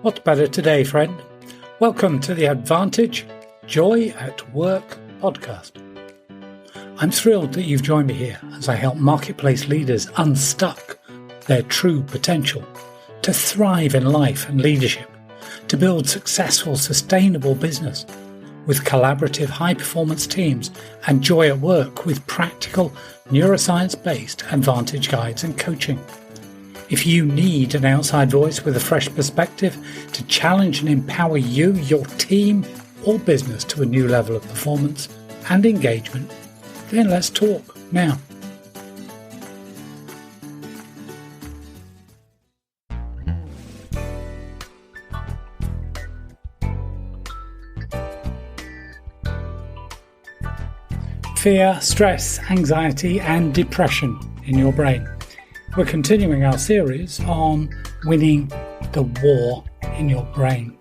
What's better today, friend? Welcome to the Advantage Joy at Work podcast. I'm thrilled that you've joined me here as I help marketplace leaders unstuck their true potential, to thrive in life and leadership, to build successful, sustainable business with collaborative, high-performance teams and joy at work with practical, neuroscience-based advantage guides and coaching. If you need an outside voice with a fresh perspective to challenge and empower you, your team, or business to a new level of performance and engagement, then let's talk now. Fear, stress, anxiety, and depression in your brain. We're continuing our series on winning the war in your brain.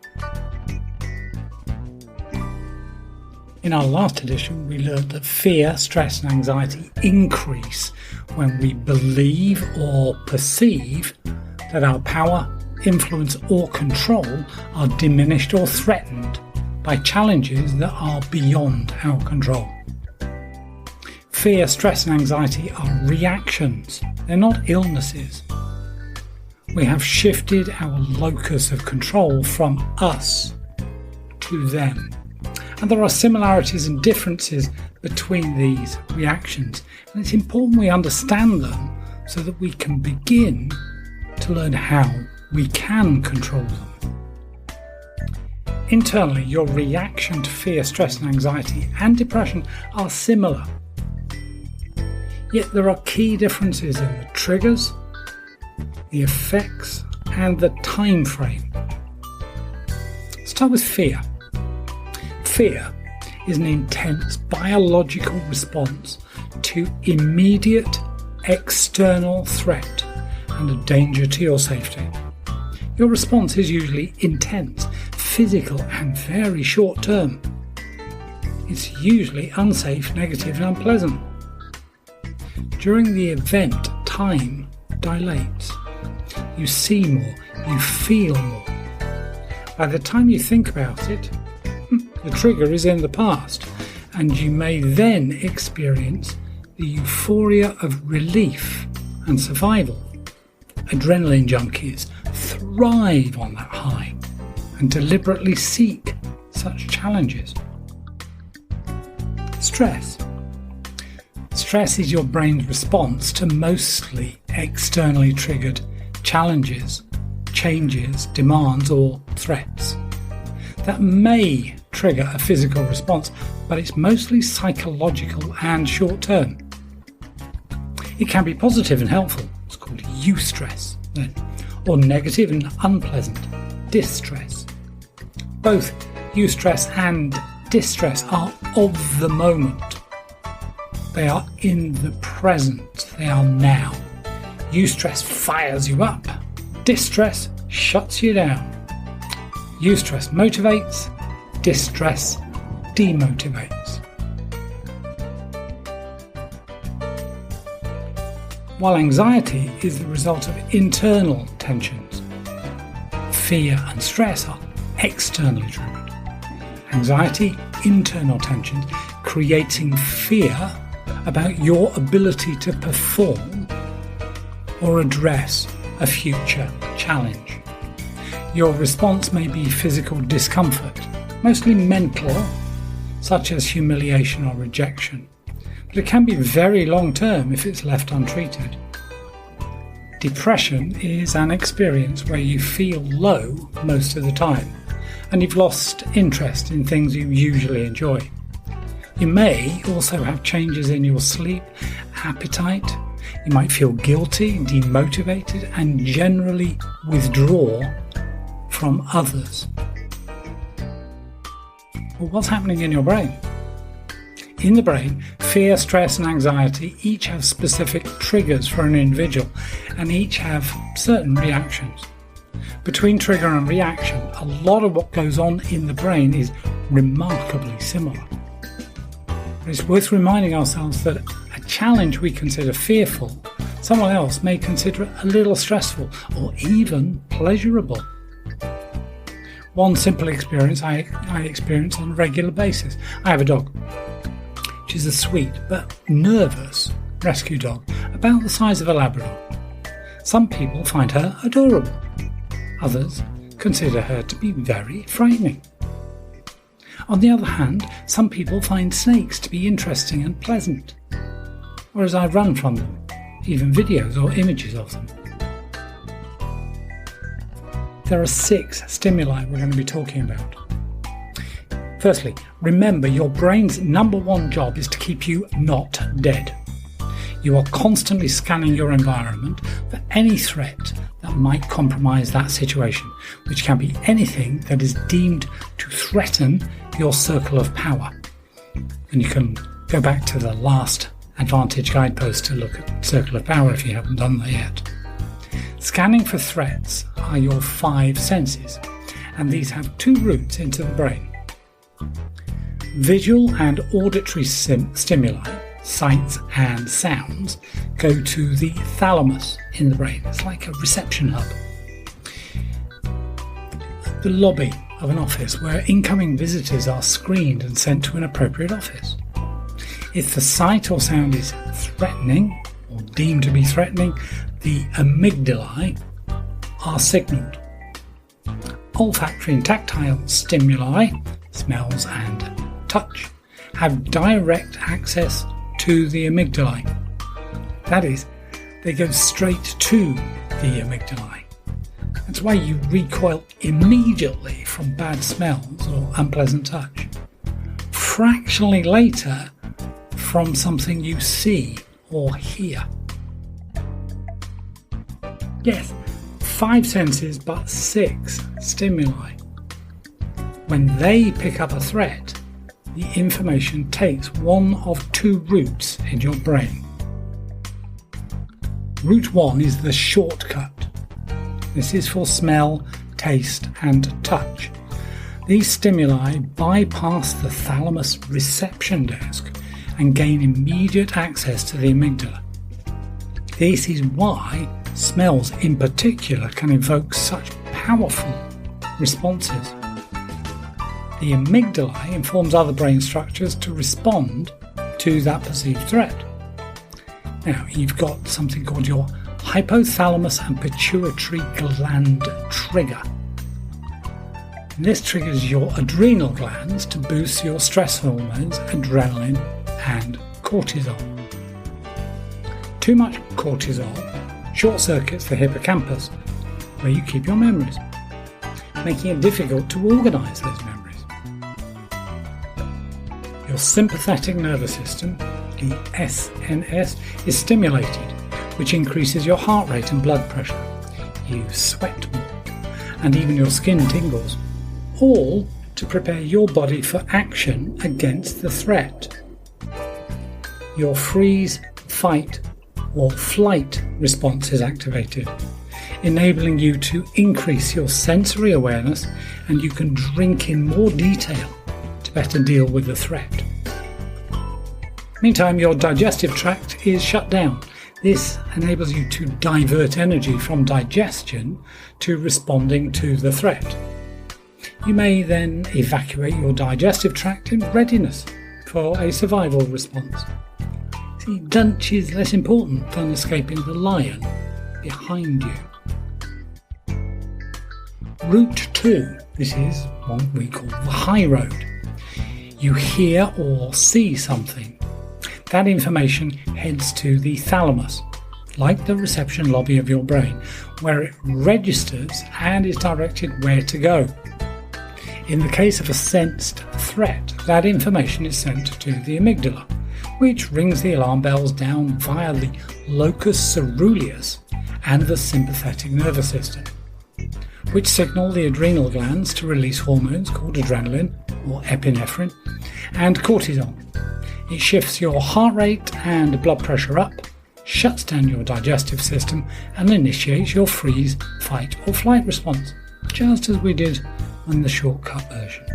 In our last edition, we learned that fear, stress, and anxiety increase when we believe or perceive that our power, influence, or control are diminished or threatened by challenges that are beyond our control. Fear, stress, and anxiety are reactions. They're not illnesses. We have shifted our locus of control from us to them. And there are similarities and differences between these reactions. And it's important we understand them so that we can begin to learn how we can control them. Internally, your reaction to fear, stress, and anxiety and depression are similar. Yet there are key differences in the triggers, the effects, and the time frame. Let's start with fear. Fear is an intense biological response to immediate external threat and a danger to your safety. Your response is usually intense, physical, and very short term. It's usually unsafe, negative, and unpleasant. During the event, time dilates. You see more, you feel more. By the time you think about it, the trigger is in the past, and you may then experience the euphoria of relief and survival. Adrenaline junkies thrive on that high and deliberately seek such challenges. Stress. Stress is your brain's response to mostly externally triggered challenges, changes, demands, or threats. That may trigger a physical response, but it's mostly psychological and short-term. It can be positive and helpful, it's called eustress then, or negative and unpleasant, distress. Both eustress and distress are of the moment. They are in the present. They are now. Eustress fires you up. Distress shuts you down. Eustress motivates. Distress demotivates. While anxiety is the result of internal tensions, fear and stress are externally triggered. Anxiety, internal tensions, creating fear about your ability to perform or address a future challenge. Your response may be physical discomfort, mostly mental, such as humiliation or rejection, but it can be very long-term if it's left untreated. Depression is an experience where you feel low most of the time, and you've lost interest in things you usually enjoy. You may also have changes in your sleep, appetite. You might feel guilty, demotivated, and generally withdraw from others. Well, what's happening in your brain? In the brain, fear, stress, and anxiety each have specific triggers for an individual, and each have certain reactions. Between trigger and reaction, a lot of what goes on in the brain is remarkably similar. It's worth reminding ourselves that a challenge we consider fearful, someone else may consider it a little stressful or even pleasurable. One simple experience I experience on a regular basis. I have a dog. She's a sweet but nervous rescue dog, about the size of a Labrador. Some people find her adorable. Others consider her to be very frightening. On the other hand, some people find snakes to be interesting and pleasant, whereas I run from them, even videos or images of them. There are 6 stimuli we're going to be talking about. Firstly, remember your brain's number one job is to keep you not dead. You are constantly scanning your environment for any threat that might compromise that situation, which can be anything that is deemed to threaten your circle of power. And you can go back to the last Advantage guidepost to look at circle of power if you haven't done that yet. Scanning for threats are your 5 senses, and these have 2 routes into the brain. Visual and auditory stimuli, sights and sounds, go to the thalamus in the brain. It's like a reception hub. The lobby of an office where incoming visitors are screened and sent to an appropriate office. If the sight or sound is threatening or deemed to be threatening, the amygdalae are signalled. Olfactory and tactile stimuli, smells and touch, have direct access to the amygdalae. That is, they go straight to the amygdalae. That's why you recoil immediately from bad smells or unpleasant touch. Fractionally later, from something you see or hear. Yes, 5 senses but 6 stimuli. When they pick up a threat, the information takes one of 2 routes in your brain. Route 1 is the shortcut. This is for smell, taste and touch. These stimuli bypass the thalamus reception desk and gain immediate access to the amygdala. This is why smells in particular can evoke such powerful responses. The amygdala informs other brain structures to respond to that perceived threat. Now, you've got something called your hypothalamus and pituitary gland trigger. And this triggers your adrenal glands to boost your stress hormones, adrenaline and cortisol. Too much cortisol short circuits the hippocampus, where you keep your memories, making it difficult to organise those memories. Your sympathetic nervous system, the SNS, is stimulated, which increases your heart rate and blood pressure. You sweat more, and even your skin tingles, all to prepare your body for action against the threat. Your freeze, fight, or flight response is activated, enabling you to increase your sensory awareness, and you can drink in more detail to better deal with the threat. Meantime, your digestive tract is shut down. This enables you to divert energy from digestion to responding to the threat. You may then evacuate your digestive tract in readiness for a survival response. See, lunch is less important than escaping the lion behind you. Route 2, this is what we call the high road. You hear or see something. That information heads to the thalamus, like the reception lobby of your brain, where it registers and is directed where to go. In the case of a sensed threat, that information is sent to the amygdala, which rings the alarm bells down via the locus ceruleus and the sympathetic nervous system, which signal the adrenal glands to release hormones called adrenaline or epinephrine and cortisol. It shifts your heart rate and blood pressure up, shuts down your digestive system, and initiates your freeze, fight or flight response, just as we did in the shortcut version.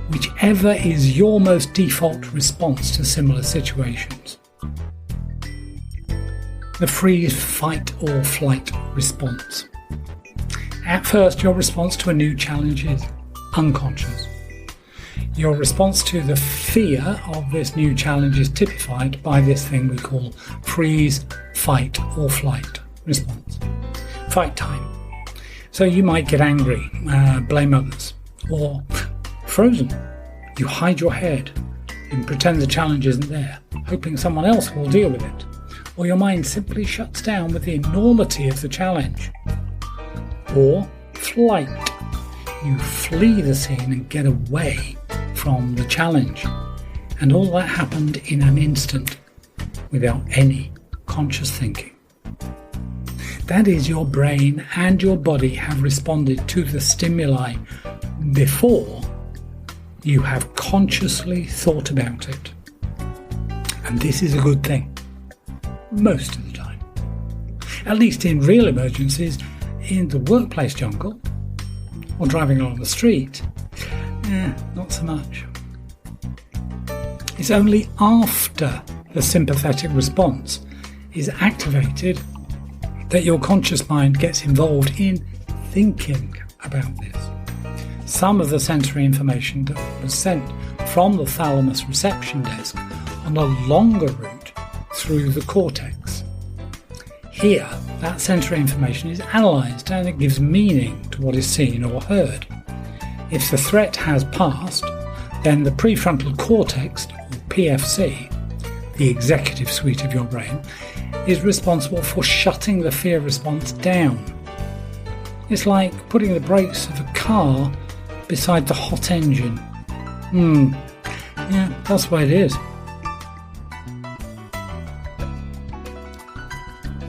Whichever is your most default response to similar situations. The freeze, fight or flight response. At first, your response to a new challenge is unconscious. Your response to the fear of this new challenge is typified by this thing we call freeze, fight or flight response. Fight time. So you might get angry, blame others, or frozen. You hide your head and pretend the challenge isn't there, hoping someone else will deal with it. Or your mind simply shuts down with the enormity of the challenge. Or flight. You flee the scene and get away from the challenge. And all that happened in an instant, without any conscious thinking. That is, your brain and your body have responded to the stimuli before you have consciously thought about it. And this is a good thing, most of the time. At least in real emergencies, in the workplace jungle, or driving along the street, not so much. It's only after the sympathetic response is activated that your conscious mind gets involved in thinking about this. Some of the sensory information that was sent from the thalamus reception desk on a longer route through the cortex. Here, that sensory information is analysed and it gives meaning to what is seen or heard. If the threat has passed, then the prefrontal cortex, or PFC, the executive suite of your brain, is responsible for shutting the fear response down. It's like putting the brakes of a car beside the hot engine. Yeah, that's the way it is.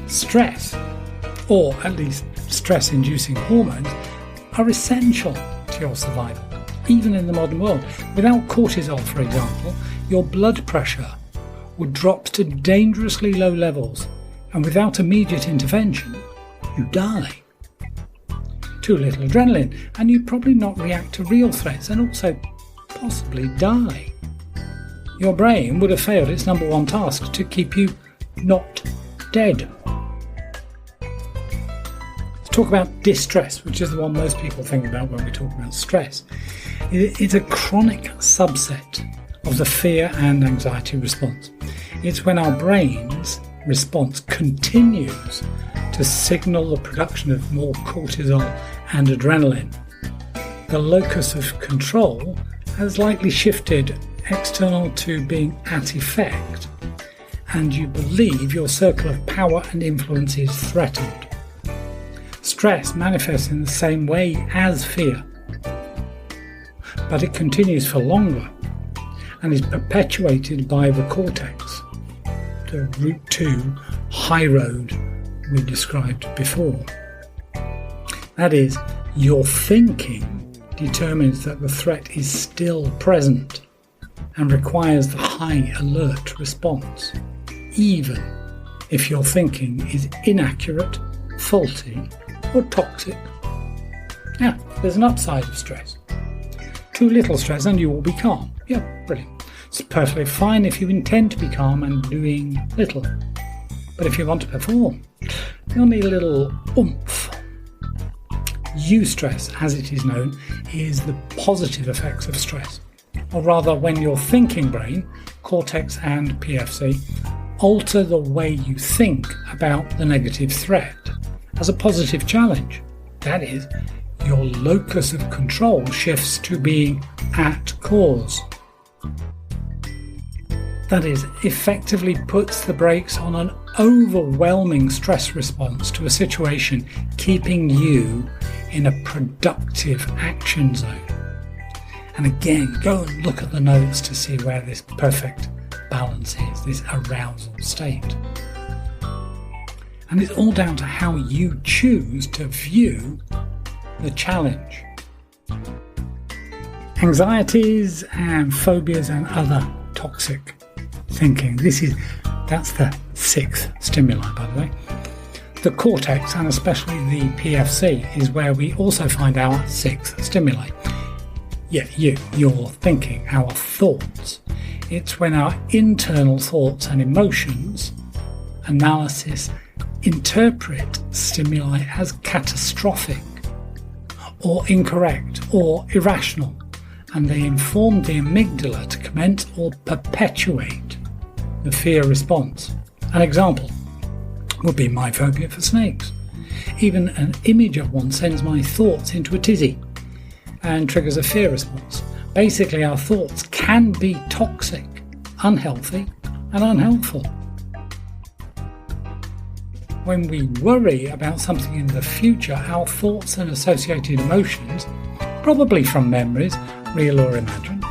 Stress, or at least stress-inducing hormones, are essential to your survival, even in the modern world. Without cortisol, for example, your blood pressure would drop to dangerously low levels, and without immediate intervention, you die. Too little adrenaline, and you'd probably not react to real threats and also possibly die. Your brain would have failed its number one task to keep you not dead. Let's talk about distress, which is the one most people think about when we talk about stress. It's a chronic subset of the fear and anxiety response. It's when our brain's response continues to signal the production of more cortisol and adrenaline. The locus of control has likely shifted external to being at effect, and you believe your circle of power and influence is threatened. Stress manifests in the same way as fear, but it continues for longer and is perpetuated by the cortex, the Route 2 high road we described before. That is, your thinking determines that the threat is still present and requires the high alert response, even if your thinking is inaccurate, faulty, or toxic. Now, there's an upside of stress. Too little stress and you will be calm. Yeah, brilliant. It's perfectly fine if you intend to be calm and doing little. But if you want to perform, you'll need a little oomph. Eustress, as it is known, is the positive effects of stress. Or rather, when your thinking brain, cortex and PFC, alter the way you think about the negative threat as a positive challenge. That is, your locus of control shifts to being at cause. That is, effectively puts the brakes on an overwhelming stress response to a situation, keeping you in a productive action zone. And again, go and look at the notes to see where this perfect balance is, this arousal state. And it's all down to how you choose to view the challenge. Anxieties and phobias and other toxic thinking. That's the sixth stimuli, by the way. The cortex, and especially the PFC, is where we also find our sixth stimuli. Yeah, your thinking, our thoughts. It's when our internal thoughts and emotions, analysis, interpret stimuli as catastrophic or incorrect or irrational, and they inform the amygdala to commence or perpetuate the fear response. An example would be my phobia for snakes. Even an image of one sends my thoughts into a tizzy and triggers a fear response. Basically, our thoughts can be toxic, unhealthy, and unhelpful. When we worry about something in the future, our thoughts and associated emotions, probably from memories, real or imagined,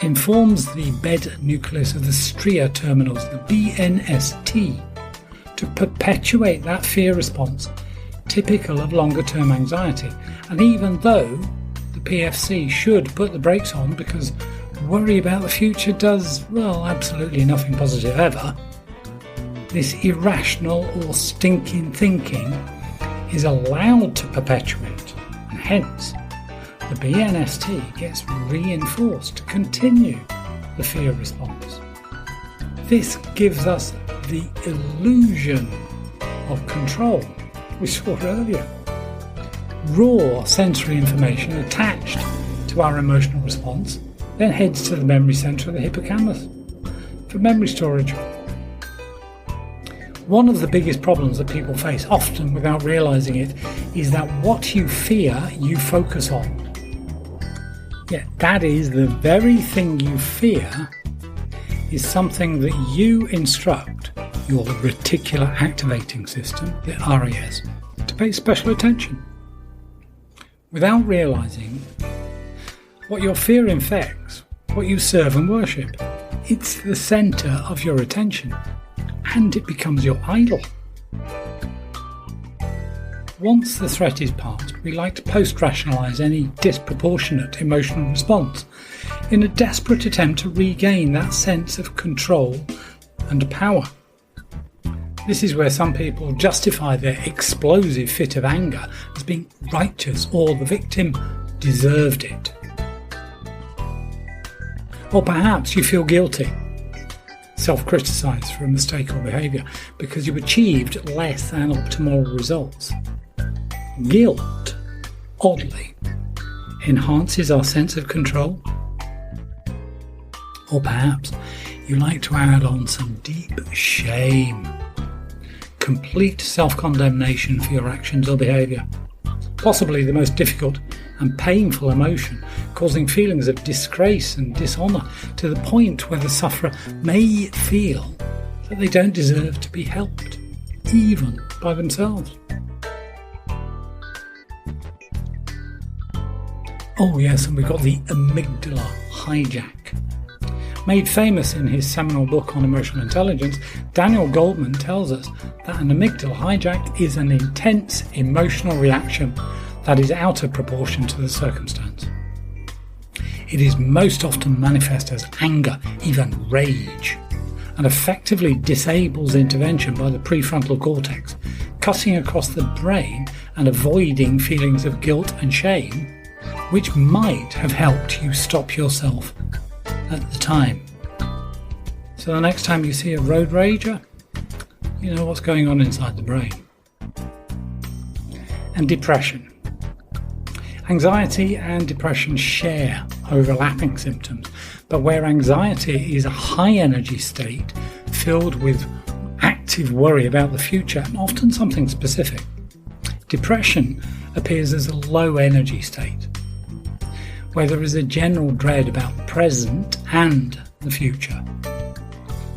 informs the bed nucleus of the stria terminals, the BNST, to perpetuate that fear response, typical of longer-term anxiety. And even though the PFC should put the brakes on because worry about the future does, well, absolutely nothing positive ever, this irrational or stinking thinking is allowed to perpetuate, and hence the BNST gets reinforced to continue the fear response. This gives us the illusion of control we saw earlier. Raw sensory information attached to our emotional response then heads to the memory centre of the hippocampus for memory storage. One of the biggest problems that people face, often without realising it, is that what you fear, you focus on. Yet that is the very thing you fear is something that you instruct your reticular activating system, the RAS, to pay special attention. Without realising, what your fear infects, what you serve and worship, it's the centre of your attention, and it becomes your idol. Once the threat is past, we like to post-rationalise any disproportionate emotional response in a desperate attempt to regain that sense of control and power. This is where some people justify their explosive fit of anger as being righteous or the victim deserved it. Or perhaps you feel guilty, self-criticise for a mistake or behaviour because you achieved less than optimal results. Guilt, oddly, enhances our sense of control. Or perhaps you like to add on some deep shame, complete self-condemnation for your actions or behaviour, possibly the most difficult and painful emotion, causing feelings of disgrace and dishonour to the point where the sufferer may feel that they don't deserve to be helped, even by themselves. Oh yes, and we've got the amygdala hijack. Made famous in his seminal book on emotional intelligence, Daniel Goldman tells us that an amygdala hijack is an intense emotional reaction that is out of proportion to the circumstance. It is most often manifest as anger, even rage, and effectively disables intervention by the prefrontal cortex, cutting across the brain and avoiding feelings of guilt and shame, which might have helped you stop yourself at the time. So the next time you see a road rager, you know what's going on inside the brain. And depression. Anxiety and depression share overlapping symptoms, but where anxiety is a high energy state filled with active worry about the future and often something specific, depression appears as a low energy state, where there is a general dread about the present and the future.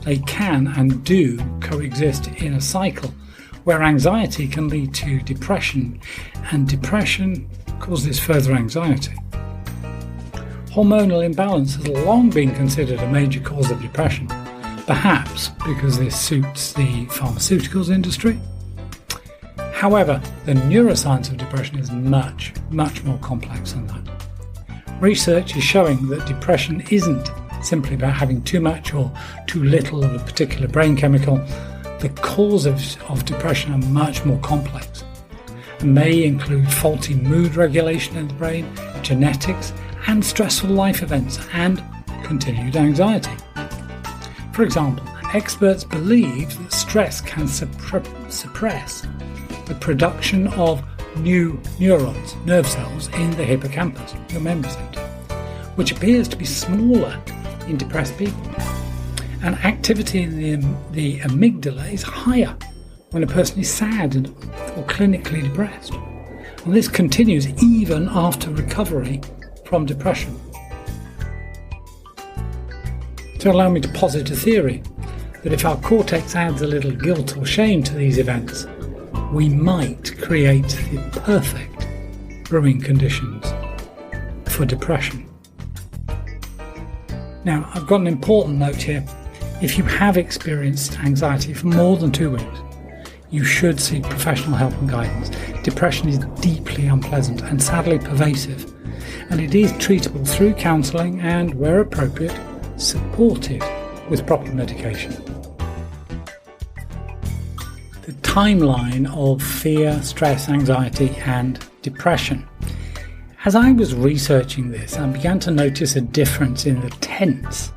They can and do coexist in a cycle where anxiety can lead to depression and depression causes further anxiety. Hormonal imbalance has long been considered a major cause of depression, perhaps because this suits the pharmaceuticals industry. However, the neuroscience of depression is much, much more complex than that. Research is showing that depression isn't simply about having too much or too little of a particular brain chemical. The causes of depression are much more complex and may include faulty mood regulation in the brain, genetics, and stressful life events, and continued anxiety. For example, experts believe that stress can suppress the production of new neurons, nerve cells in the hippocampus, your memory centre, which appears to be smaller in depressed people. And activity in the amygdala is higher when a person is sad or clinically depressed. And this continues even after recovery from depression. So allow me to posit a theory that if our cortex adds a little guilt or shame to these events, we might create the perfect brewing conditions for depression. Now, I've got an important note here. If you have experienced anxiety for more than 2 weeks, you should seek professional help and guidance. Depression is deeply unpleasant and sadly pervasive, and it is treatable through counselling and, where appropriate, supported with proper medication. The timeline of fear, stress, anxiety and depression. As I was researching this, I began to notice a difference in the tense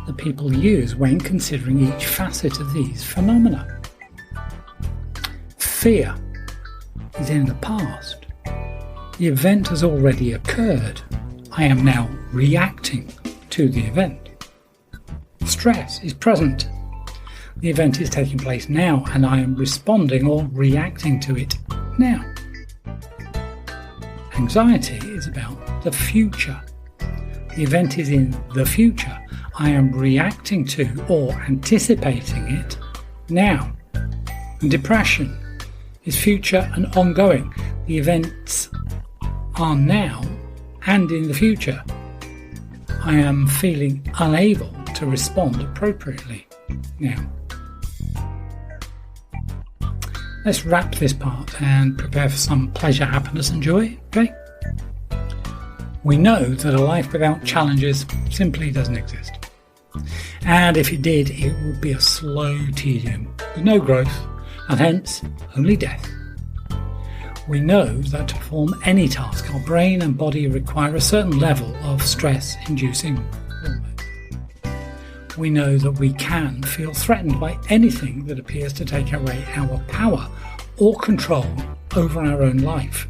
that people use when considering each facet of these phenomena. Fear is in the past. The event has already occurred. I am now reacting to the event. Stress is present. The event is taking place now and I am responding or reacting to it now. Anxiety is about the future. The event is in the future. I am reacting to or anticipating it now. And depression is future and ongoing. The events are now and in the future. I am feeling unable to respond appropriately now. Let's wrap this part and prepare for some pleasure, happiness and joy, okay? We know that a life without challenges simply doesn't exist. And if it did, it would be a slow tedium with no growth and hence only death. We know that to perform any task, our brain and body require a certain level of stress-inducing hormones. We know that we can feel threatened by anything that appears to take away our power or control over our own life.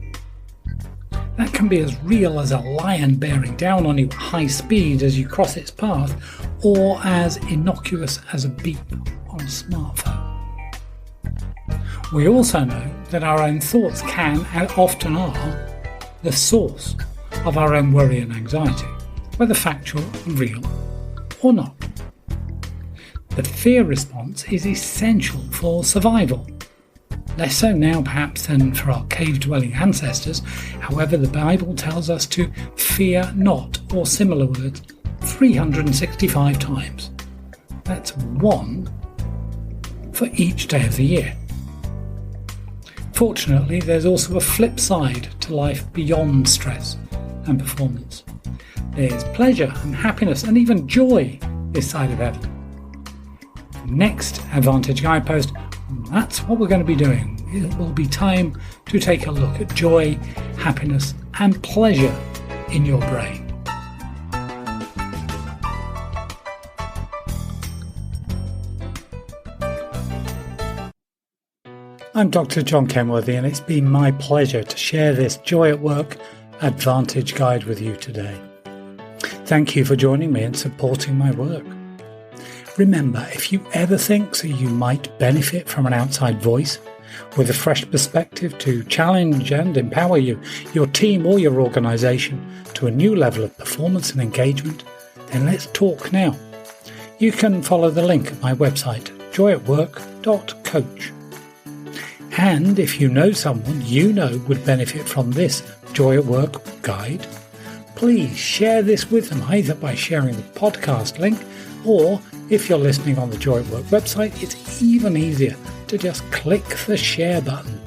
That can be as real as a lion bearing down on you at high speed as you cross its path, or as innocuous as a beep on a smartphone. We also know that our own thoughts can, and often are, the source of our own worry and anxiety, whether factual, real, or not. The fear response is essential for survival. Less so now perhaps than for our cave-dwelling ancestors. However, the Bible tells us to fear not, or similar words, 365 times. That's one for each day of the year. Fortunately, there's also a flip side to life beyond stress and performance. There's pleasure and happiness and even joy this side of heaven. Next Advantage Guidepost, that's what we're going to be doing. It will be time to take a look at joy, happiness and pleasure in your brain. I'm Dr. John Kenworthy, and it's been my pleasure to share this Joy at Work Advantage Guide with you today. Thank you for joining me and supporting my work. Remember, if you ever think that you might benefit from an outside voice with a fresh perspective to challenge and empower you, your team or your organisation to a new level of performance and engagement, then let's talk now. You can follow the link at my website, joyatwork.coach. And if you know someone you know would benefit from this Joy at Work guide, please share this with them, either by sharing the podcast link, or if you're listening on the Joy at Work website, it's even easier to just click the share button.